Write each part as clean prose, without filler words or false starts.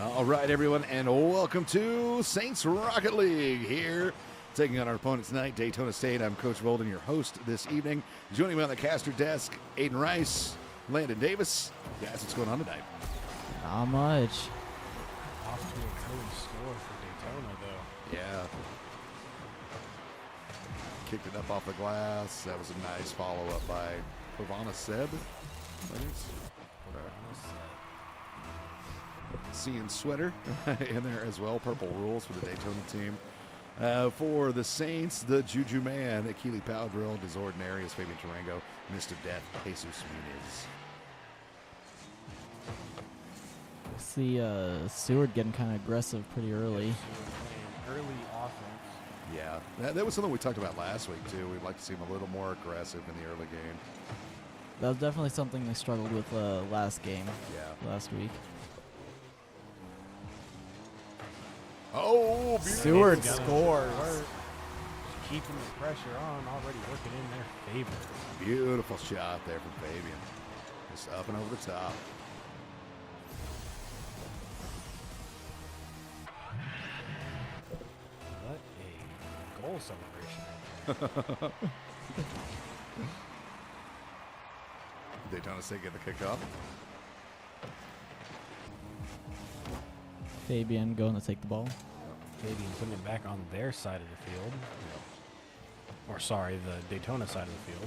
All right, everyone, and welcome to Saints Rocket League here. Taking on our opponent tonight, Daytona State. I'm Coach Volden, your host this evening. Joining me on the caster desk, Aiden Rice, Landon Davis. Guys, what's going on tonight? Not much. Off to a good score for Daytona, though. Yeah. Kicked it up off the glass. That was a nice follow-up by Daytona Seb. Seeing Sweater in there as well. Purple rules for the Daytona team. For the Saints, the Juju Man, Akili Powdrill, Desordinarius, Fabian Tarango, Mr. Death, Jesus Muniz. See Seward getting kind of aggressive pretty early. Early offense. Yeah, that was something we talked about last week, too. We'd like to see him a little more aggressive in the early game. That was definitely something they struggled with last game. Yeah. Last week. Oh, beautiful. Seward Got scores. Keeping the pressure on, already working in their favor. Beautiful shot there from Fabian. Just up and over the top. What a goal celebration. Daytona State get the kickoff. Fabian going to take the ball. Fabian putting it back on their side of the field. Or sorry, the Daytona side of the field.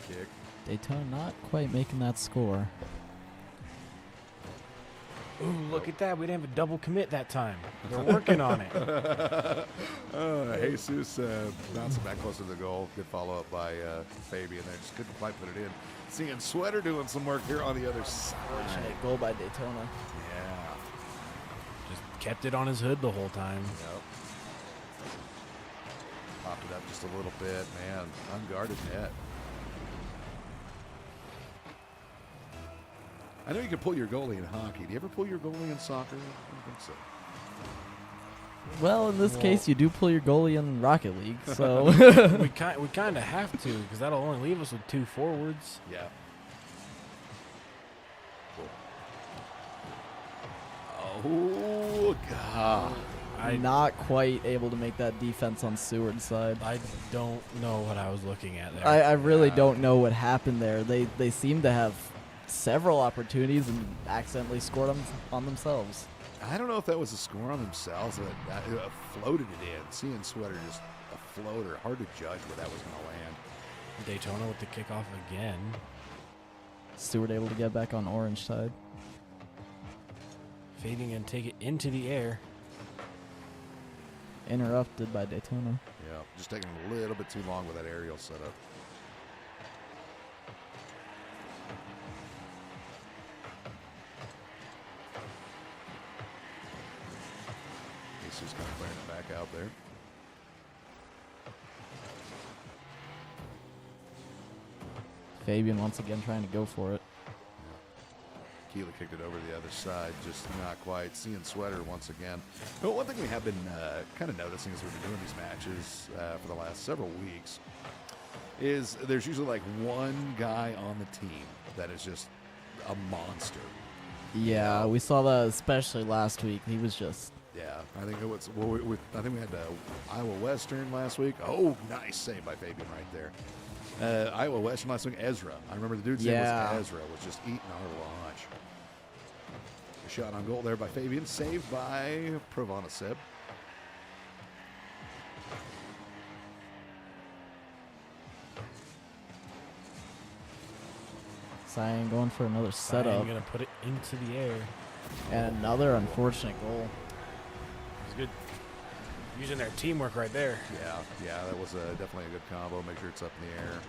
Kick. Daytona not quite making that score. Ooh, look at that. We didn't have a double commit that time. They're working on it. Jesus bouncing back close to the goal. Good follow-up by Fabian there. Just couldn't quite put it in. Seeing Sweater doing some work here on the other side. Fortunate goal by Daytona. Yeah. Just kept it on his hood the whole time. Yep. Popped it up just a little bit. Man, unguarded net. I know you can pull your goalie in hockey. Do you ever pull your goalie in soccer? I don't think so. Well, in this case, you do pull your goalie in Rocket League, so. we kind of have to, because that'll only leave us with 2 forwards. Yeah. Cool. Oh, God. I not quite able to make that defense on Seward's side. I don't know what I was looking at there. I really don't know what happened there. They seem to have several opportunities and accidentally scored on themselves. I don't know if that was a score on themselves, but floated it in. Seeing Sweater just a floater. Hard to judge where that was going to land. Daytona with the kickoff again. Stewart able to get back on orange side. Fabian going to take it into the air. Interrupted by Daytona. Yeah, just taking a little bit too long with that aerial setup. He's just kind of clearing it back out there. Fabian once again trying to go for it. Keela kicked it over to the other side, just not quite. Seeing Sweater once again. But one thing we have been kind of noticing as we've been doing these matches for the last several weeks is there's usually like one guy on the team that is just a monster. Yeah, we saw that especially last week. He was just... Yeah, I think it was. Well, I think we had Iowa Western last week. Oh, nice save by Fabian right there. Iowa Western last week. Ezra. I remember the dude's name was Ezra. Was just eating our lunch. A shot on goal there by Fabian, saved by Provana Seb. Cyan going for another setup. I'm going to put it into the air. And another unfortunate goal. It's good. Using their teamwork right there. Yeah, that was definitely a good combo. Make sure it's up in the air.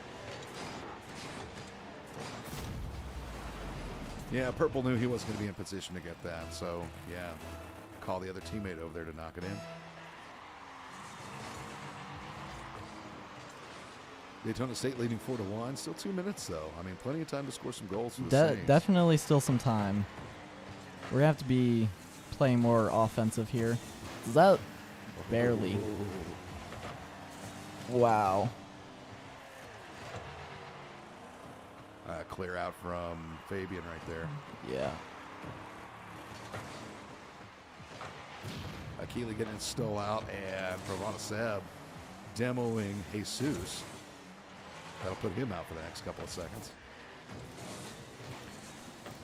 Yeah, Purple knew he wasn't going to be in position to get that, so yeah, call the other teammate over there to knock it in. Daytona State leading 4-1. Still 2 minutes, though. I mean, plenty of time to score some goals for the Saints. Definitely still some time. We're going to have to be playing more offensive here. Is that barely? Wow. Clear out from Fabian right there. Yeah. Keeley getting it stole out, and Pravana Seb demoing Jesus. That'll put him out for the next couple of seconds.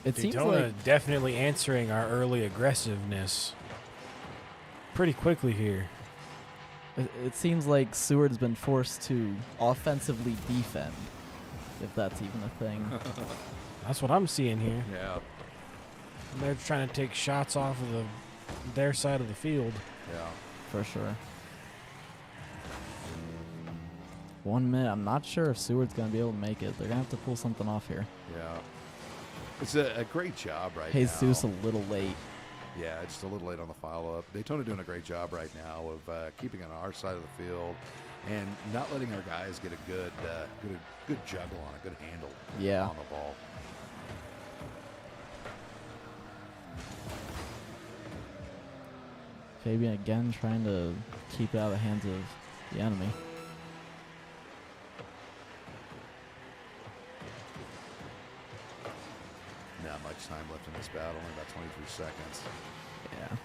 It seems Daytona like definitely answering our early aggressiveness pretty quickly here. it seems like Seward's been forced to offensively defend, if that's even a thing. That's what I'm seeing here. Yeah, They're trying to take shots off of their side of the field. yeah. For sure. 1 minute. I'm not sure if Seward's going to be able to make it. They're going to have to pull something off here. Yeah. It's a great job right Jesus now. a little late. Yeah, just a little late on the follow-up. Daytona doing a great job right now of keeping on our side of the field and not letting our guys get a good juggle on it, good handle Yeah. on the ball. Fabian again trying to keep it out of the hands of the enemy. Not much time left in this battle, only about 23 seconds. Yeah.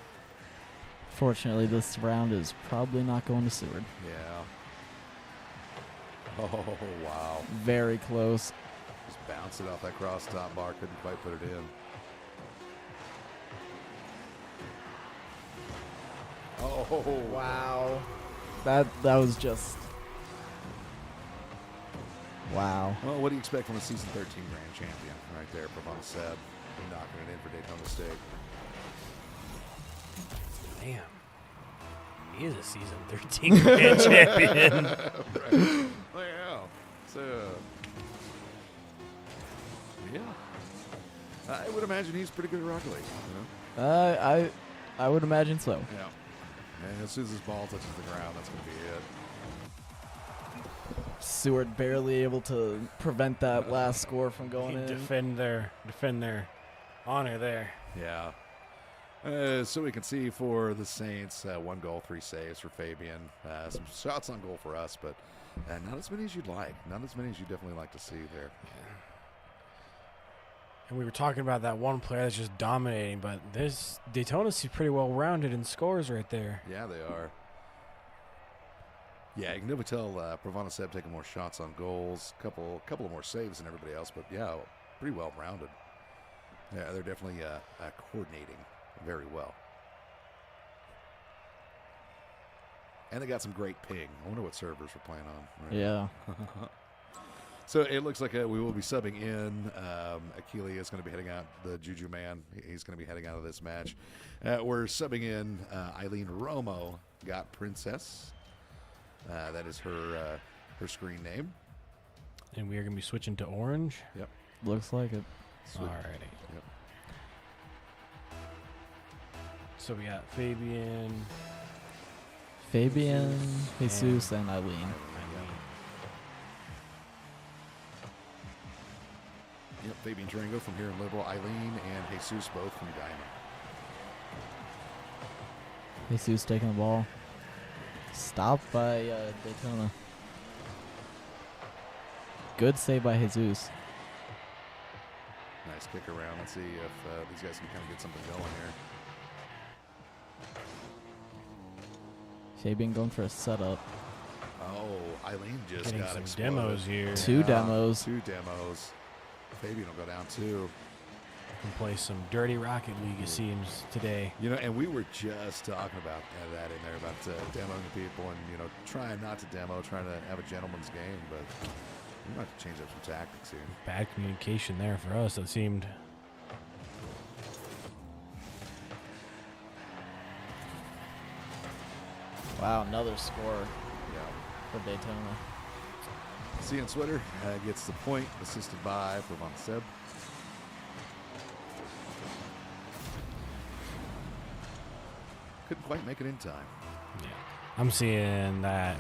Fortunately, this round is probably not going to Seward. Yeah. Oh, wow. Very close. Just bounced it off that cross-top bar, couldn't quite put it in. Oh, Wow. That was just... Wow. Well, what do you expect from a season 13 grand champion right there, Pravana Seb, knocking it in for Daytona State? Damn. He is a season 13 grand champion. Right. Oh, yeah. So, yeah. I would imagine he's pretty good at Rocket League. You know? I would imagine so. Yeah. And as soon as his ball touches the ground, that's going to be it. Seward barely able to prevent that last score from going in. defend their honor there. Yeah. So we can see for the Saints, 1 goal, 3 saves for Fabian. Some shots on goal for us, but not as many as you'd like. Not as many as you'd definitely like to see there. And we were talking about that one player that's just dominating, but this Daytona's pretty well rounded in scores right there. Yeah, they are. Yeah, you can never tell Pravana Seb taking more shots on goals, couple of more saves than everybody else, but yeah, pretty well rounded. Yeah, they're definitely coordinating very well. And they got some great ping. I wonder what servers we're playing on. Right? Yeah. So it looks like we will be subbing in. Akili is going to be heading out, the Juju man. He's going to be heading out of this match. We're subbing in Eileen Romo, got Princess. That is her screen name. And we are going to be switching to orange. Yep. Looks like it. Alrighty. Yep. So we got Fabian. Jesus, and Eileen. Yep, Fabian Durango from here in Liberal, Eileen and Jesus both from Diamond. Jesus taking the ball. Stopped by Daytona. Good save by Jesus. Nice kick around. Let's see if these guys can kind of get something going here. Fabian going for a setup. Oh, Eileen just Getting got some exploded. demos here. Two demos. 2 demos. Fabian will go down 2. Can play some dirty Rocket League, it seems, today. You know, and we were just talking about that in there, about demoing people and, you know, trying not to demo, trying to have a gentleman's game, but we might have to change up some tactics here. Bad communication there for us, it seemed. Wow, another score Yeah. for Daytona. Cian Sweater gets the point, assisted by Pravana Seb. Couldn't quite make it in time. Yeah. I'm seeing that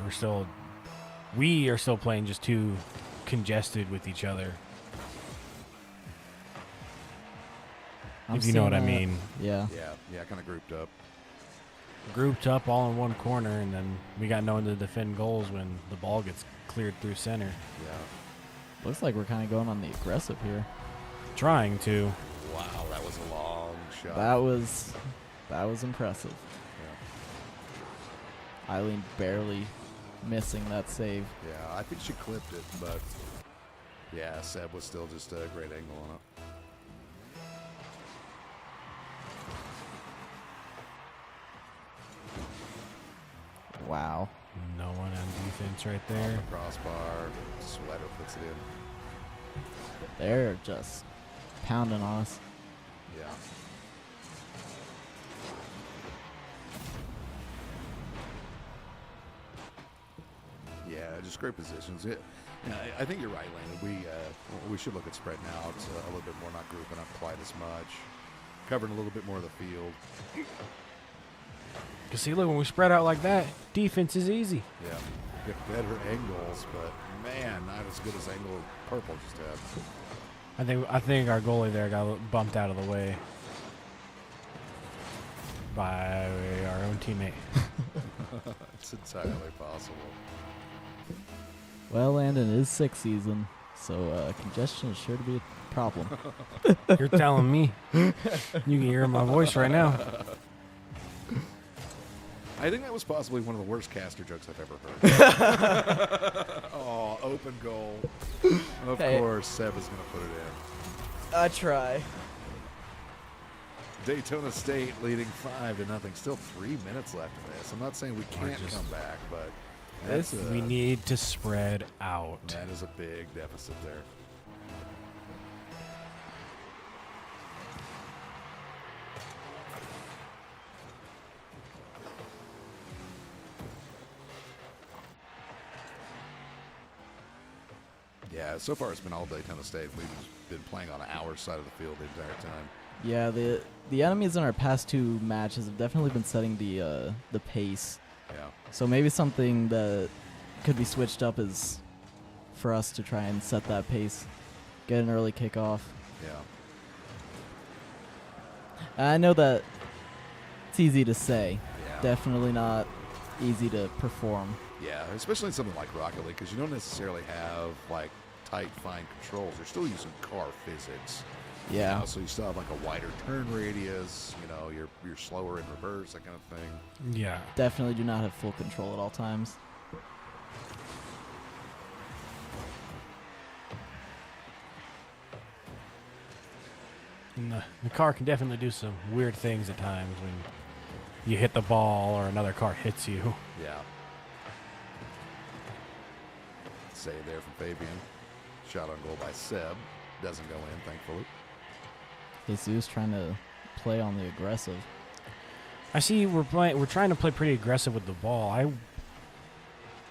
we are still playing just too congested with each other. I'm If you know what I seeing that. mean. Yeah. Yeah, kind of grouped up. Grouped up all in one corner, and then we got no one to defend goals when the ball gets cleared through center. Yeah. Looks like we're kind of going on the aggressive here. Trying to. Wow, that was a long shot. That was impressive. Yeah. Eileen barely missing that save. Yeah, I think she clipped it, but yeah, Seb was still just a great angle on it. Wow. No one on defense right there. Crossbar, Sweater puts it in. They're just pounding on us. Yeah. Yeah, just great positions. I think you're right, Landon. We should look at spreading out a little bit more, not grouping up quite as much, covering a little bit more of the field. Because see, look, when we spread out like that, defense is easy. Yeah, get better angles, but man, not as good as angle Purple just had. I think our goalie there got bumped out of the way by our own teammate. It's entirely possible. Well, Landon, it is sixth season, so congestion is sure to be a problem. You're telling me. You can hear my voice right now. I think that was possibly one of the worst caster jokes I've ever heard. Oh, open goal. Of course, Seb is going to put it in. I try. Daytona State leading 5-0. Still 3 minutes left in this. I'm not saying we can't come back, but We need to spread out. that is a big deficit there. Yeah, so far it's been all Daytona State. We've been playing on our side of the field the entire time. Yeah, the enemies in our past two matches have definitely been setting the pace. Yeah. So maybe something that could be switched up is for us to try and set that pace, get an early kickoff. Yeah. I know that it's easy to say, Yeah. definitely not easy to perform. Yeah, especially in something like Rocket League, because you don't necessarily have like tight, fine controls. You're still using car physics. Yeah. You know, so you still have like a wider turn radius. You know, you're slower in reverse, that kind of thing. Yeah. Definitely do not have full control at all times. And the car can definitely do some weird things at times when you hit the ball or another car hits you. Yeah. Save there from Fabian. Shot on goal by Seb. Doesn't go in, thankfully. Jesus trying to play on the aggressive. I see we're trying to play pretty aggressive with the ball. I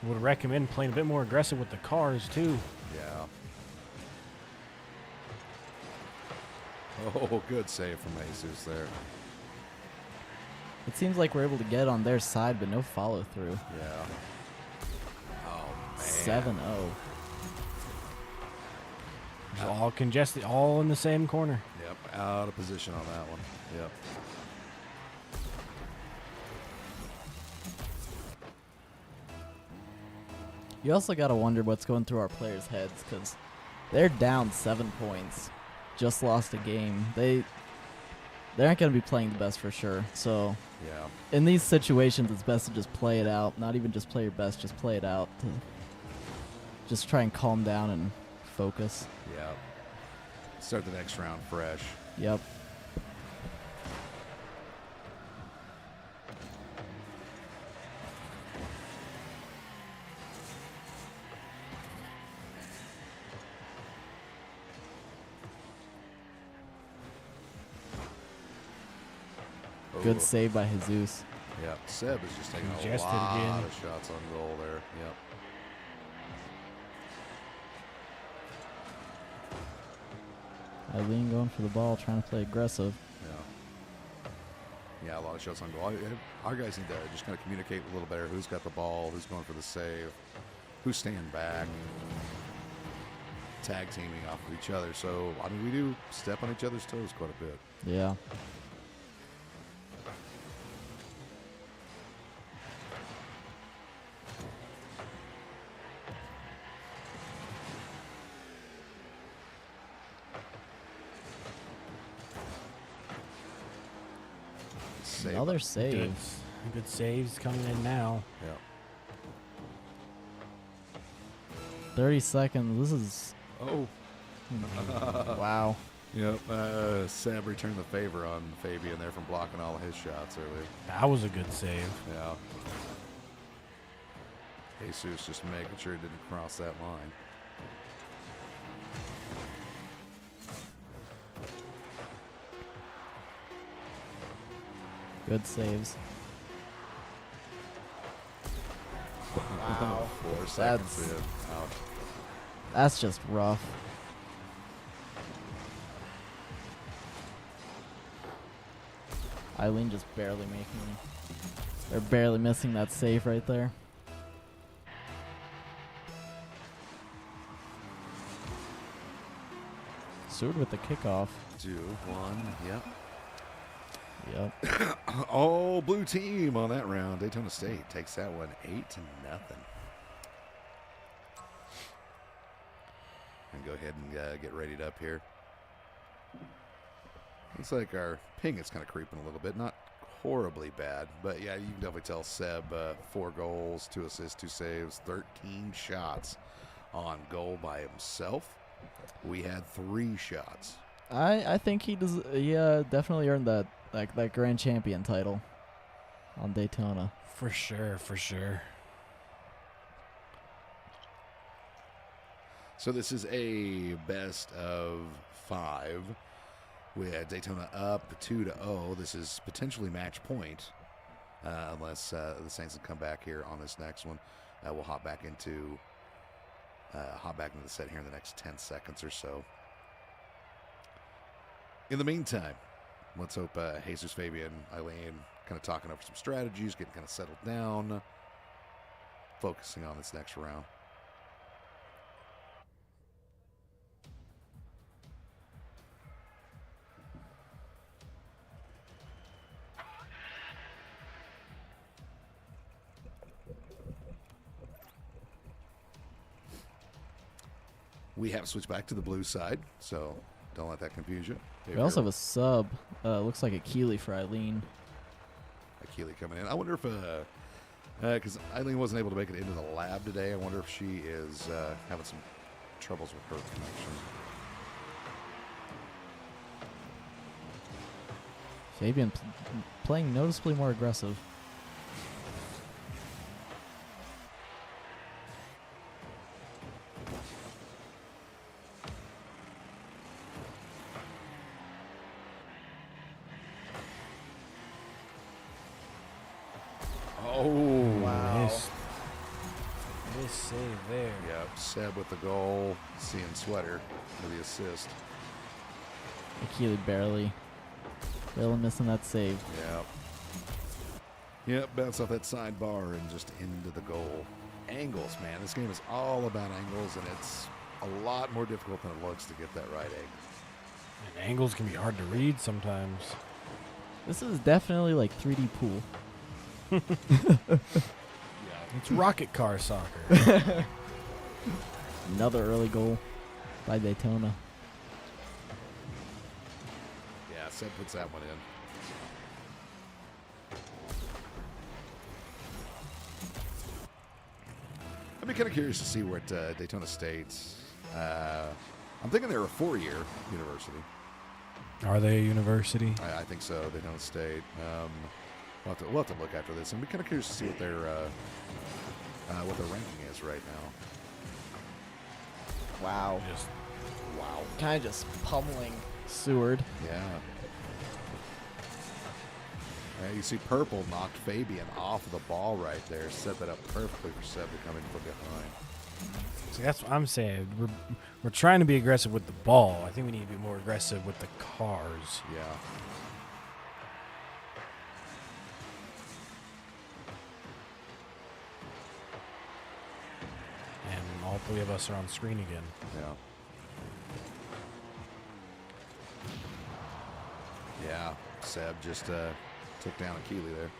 would recommend playing a bit more aggressive with the cars too. Yeah. Oh, good save from Jesus there. It seems like we're able to get on their side, but no follow through. Yeah. Oh, man. 7-0. It's all congested, all in the same corner. Yep, out of position on that one. Yep. You also got to wonder what's going through our players' heads, because they're down 7 points, just lost a game. They aren't going to be playing the best for sure. So Yeah. in these situations, it's best to just play it out. Not even just play your best, just play it out. To just try and calm down and focus. Yeah. Start the next round fresh. Yep. Good Oh, save by Jesus. Yep. Seb is just taking Congested a lot again. of shots on goal there. Yep. Eileen going for the ball, trying to play aggressive. Yeah. Yeah, a lot of shots on goal. Our guys need to just kind of communicate a little better. Who's got the ball? Who's going for the save? Who's staying back? Tag teaming off of each other. So, I mean, we do step on each other's toes quite a bit. Yeah. save. Another save. Good saves coming in now. Yeah. 30 seconds. This is Oh. wow. Yep. Seb returned the favor on Fabian there from blocking all of his shots earlier. That was a good save. Yeah. Jesus just making sure he didn't cross that line. Good saves. Wow. 4 seconds That's- in. Ouch. That's just rough. Eileen just barely they're barely missing that save right there. Seward with the kickoff. 2-1. Yep. Yep. Oh, blue team on that round. Daytona State takes that one 8-0. And go ahead and get readied up here. Looks like our ping is kind of creeping a little bit. Not horribly bad, but yeah, you can definitely tell Seb 4 goals, 2 assists, 2 saves, 13 shots on goal by himself. We had 3 shots. I think he does. Definitely earned that that grand champion title on Daytona. For sure, for sure. So this is a best of 5. We had Daytona up 2-0. This is potentially match point, unless the Saints will come back here on this next one. We'll hop back into the set here in the next 10 seconds or so. In the meantime, let's hope Jesus, Fabian, Eileen kind of talking over some strategies, getting kind of settled down, focusing on this next round. We have switched back to the blue side, so don't let that confuse you. We also have a sub. Looks like a Keeley for Eileen. Keeley coming in. I wonder if, because Eileen wasn't able to make it into the lab today, I wonder if she is having some troubles with her connection. Fabian playing noticeably more aggressive. Oh, Wow. Nice save there. Yep, Seb with the goal, seeing Sweater for the assist. Keeley barely missing that save. Yep. Yep, bounce off that sidebar and just into the goal. Angles, man. This game is all about angles, and it's a lot more difficult than it looks to get that right angle. And angles can be hard to read sometimes. This is definitely like 3D pool. It's rocket car soccer. Another early goal by Daytona. Yeah, Seb puts that one in. I'd be kind of curious to see what Daytona State's. I'm thinking they're a 4-year university. Are they a university? I think so. Daytona State. We'll have to look after this. I'm kind of curious to see what their ranking is right now. Wow. Just Wow. Kind of just pummeling Seward. Yeah. You see Purple knocked Fabian off of the ball right there. Set that up perfectly for Seb to come in from behind. see, that's what I'm saying. We're trying to be aggressive with the ball. I think we need to be more aggressive with the cars. Yeah. And all 3 of us are on screen again. Yeah. Yeah. Seb just took down a Keeley there.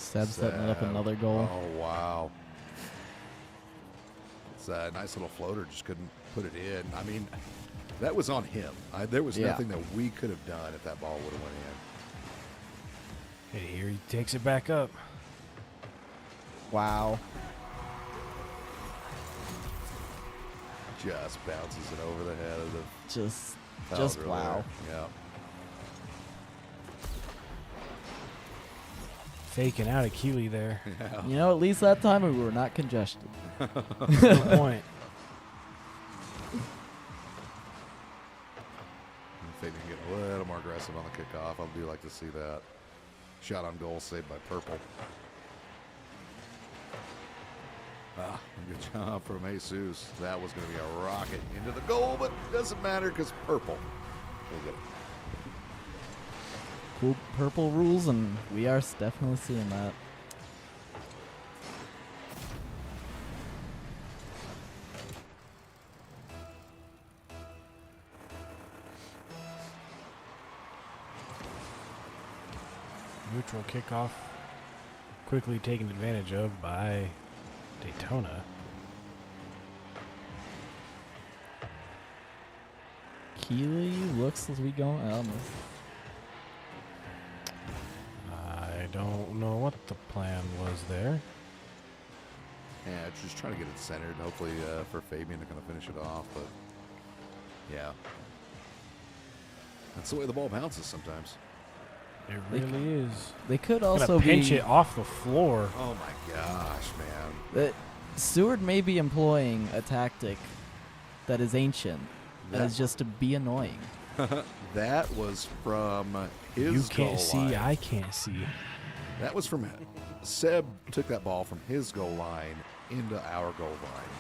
Seb setting up another goal. Oh, wow. It's a nice little floater. Just couldn't put it in. I mean, that was on him. There was nothing that we could have done if that ball would have went in. And here he takes it back up. Wow. Just bounces it over the head of the Just Powder wow. there. Yeah. Faking out of Keeley there. Yeah. You know, at least that time we were not congested. Good point. If they can get a little more aggressive on the kickoff, I do like to see that. Shot on goal saved by Purple. Good job from Jesus. That was going to be a rocket into the goal, but doesn't matter because Purple will get it. Cool purple rules, and we are definitely seeing that. Neutral kickoff. Quickly taken advantage of by Daytona. Keeley looks as we go. I don't know what the plan was there. Yeah, just trying to get it centered. Hopefully for Fabian, they're going to finish it off. But yeah, that's the way the ball bounces sometimes. It really is. They could Gonna also pinch be. it off the floor. Oh my gosh, man! That Seward may be employing a tactic that is ancient, that is just to be annoying. That was from his You can't goal see, line. I can't see. That was from Seb. Took that ball from his goal line into our goal line.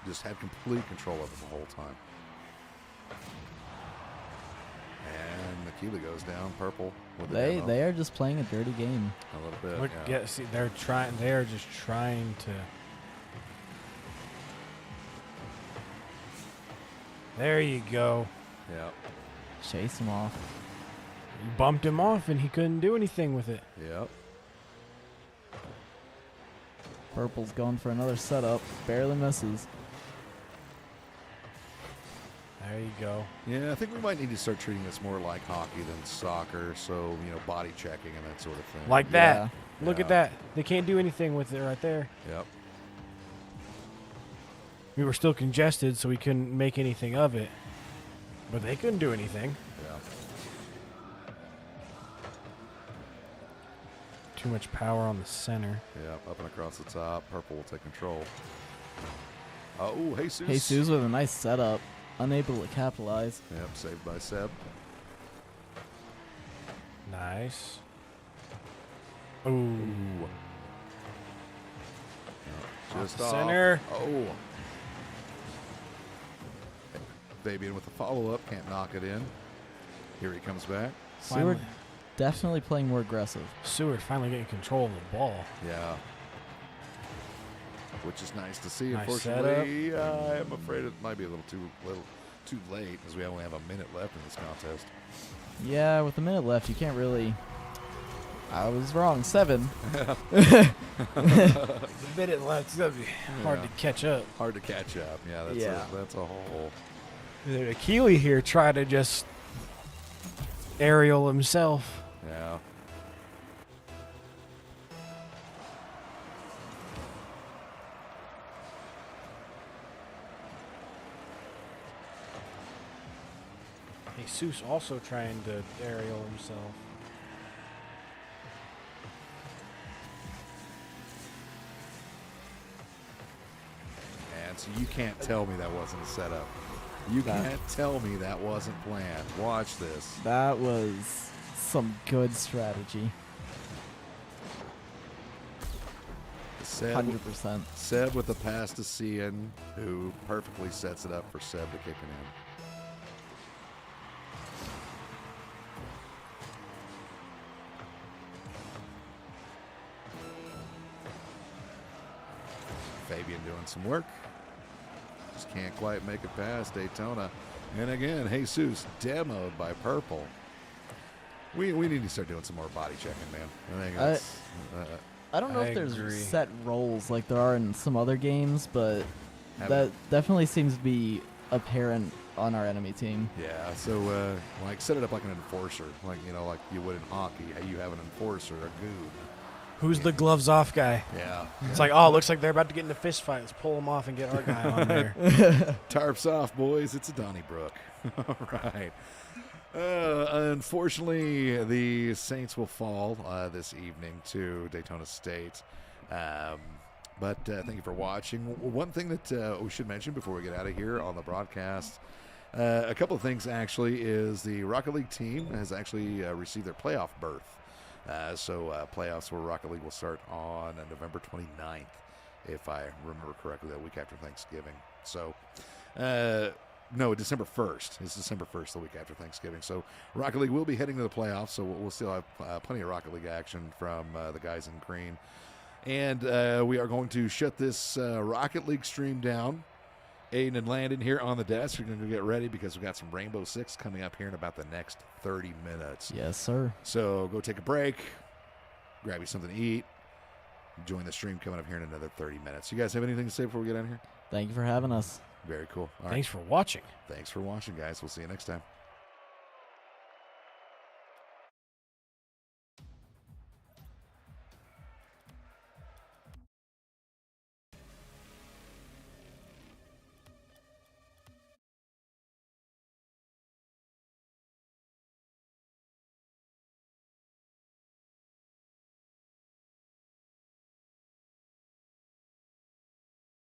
Just had complete control of it the whole time. And Keeley goes down. Purple with the demo. They are just playing a dirty game. A little bit. Look, yeah. yeah, see, they're trying. They are just trying to. There you go. Yeah. Chase him off. You bumped him off, and he couldn't do anything with it. Yep. Purple's going for another setup. Barely misses. There you go. Yeah, I think we might need to start treating this more like hockey than soccer. So, body checking and that sort of thing. Like that. Look Yeah. at that. They can't do anything with it right there. Yep. We were still congested, so we couldn't make anything of it. But they couldn't do anything. Yeah. Too much power on the center. Yep. Up and across the top. Purple will take control. Oh, Jesus. Jesus with a nice setup. Unable to capitalize. Yep. Saved by Seb. Nice. Ooh. Ooh. Yep, just the off. center. Oh. Fabian with the follow-up. Can't knock it in. Here he comes back. Seward Finally. definitely playing more aggressive. Seward finally getting control of the ball. Yeah. Which is nice to see. Nice Unfortunately, I'm afraid it might be a little too late as we only have a minute left in this contest. Yeah, with a minute left, you can't really. I was wrong. 7. A minute left. It's gonna be hard Yeah. to catch up. Hard to catch up. Yeah, that's a whole. Keeley here tried to just aerial himself. Yeah. Jesus also trying to aerial himself. And so you can't tell me that wasn't a setup. You can't tell me that wasn't planned. Watch this. That was some good strategy. Seb, 100%. Seb with the pass to Cian, who perfectly sets it up for Seb to kick it in. Fabian doing some work. Just can't quite make it past Daytona. And again, Jesus demoed by Purple. We need to start doing some more body checking, man. I think I- that's, I don't know I if there's agree. set roles like there are in some other games, but have that it. definitely seems to be apparent on our enemy team. Yeah, so like set it up like an enforcer, like like you would in hockey. How you have an enforcer, a goob. Who's the gloves off guy? Yeah, It's like, oh, looks like they're about to get in a fist fight. Let's pull them off and get our guy on there. tarps off, boys. It's a Donnybrook. All right. Unfortunately, the Saints will fall this evening to Daytona State. But thank you for watching. One thing that we should mention before we get out of here on the broadcast, a couple of things actually, is the Rocket League team has actually received their playoff berth. So playoffs for Rocket League will start on November 29th, if I remember correctly, that week after Thanksgiving. So, no, December 1st. It's December 1st, the week after Thanksgiving. So Rocket League will be heading to the playoffs, so we'll still have plenty of Rocket League action from the guys in green. And we are going to shut this Rocket League stream down. Aiden and Landon here on the desk. We're going to get ready because we've got some Rainbow Six coming up here in about the next 30 minutes. Yes, sir. So go take a break, grab you something to eat, join the stream coming up here in another 30 minutes. You guys have anything to say before we get out of here? Thank you for having us. Very cool. All right. Thanks for watching. Thanks for watching, guys. We'll see you next time.